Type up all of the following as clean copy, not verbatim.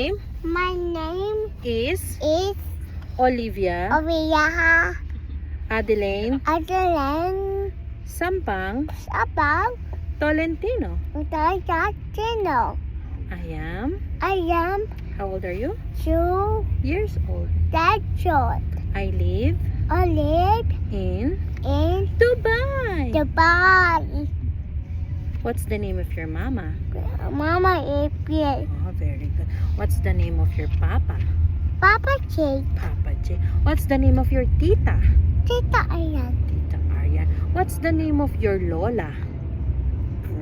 My name is is Olivia Olivia Adeline Adeline Sampang Sabang Tolentino. Tino. I am. How old are you? 2 Years old. that short. I live I live in in Dubai. Dubai. What's the name of your mama? Mama is here. Oh, very good. What's the name of your papa? Papa J. Papa J. What's the name of your tita? Tita Ayan. Tita Aryan. What's the name of your lola?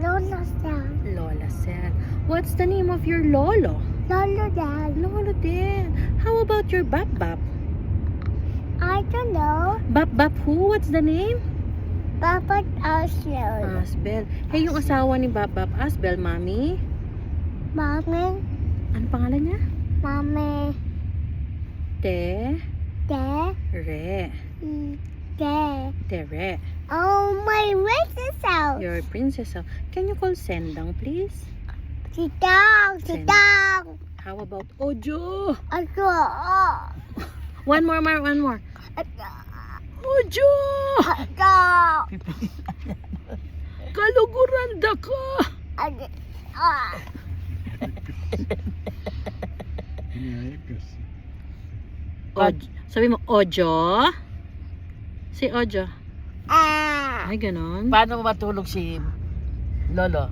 Lola Sam. Lola Sel. What's the name of your lolo? Lola Dad. Lolo din. How about your bap? I don't know. Bap who? What's the name? Papa Ashley. Asbel. Hey, yung asawa ni Bap Asbel, Mami. Mommy. Ano pangalan niya? Mommy. Te. Dad. Re. Dad. Tere. Oh, my princess house. Your princess. Can you call Sendang, please? Sitang. How about Ojo? Ako. One more. Ojo! Ako. Kaluguranda ka! Sabi mo, Ojo? Si Ojo. Ay, ganon. Paano matulog si Lolo?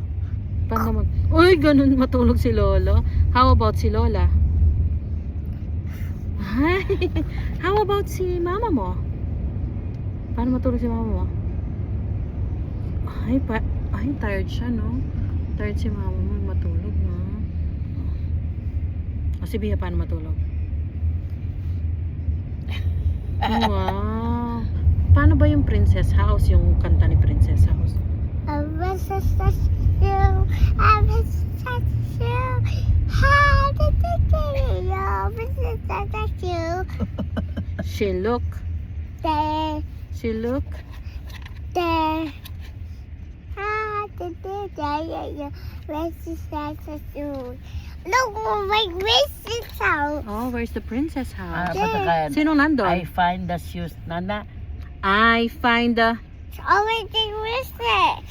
Paano Uy, ganon matulog si Lolo. How about si Lola? Ay, how about si mama mo? Paano matulog si mama mo? Ay, tired siya, no? Tired si mama mo matulog, no? O si Bia, paano matulog? Wow. Paano ba yung Princess House? Yung kanta ni Princess House? She look. Look, my princess house. Oh, where's the Princess House? Patakayan. Sino nandun? I find the shoes. Nana? I find the Oh, my princess.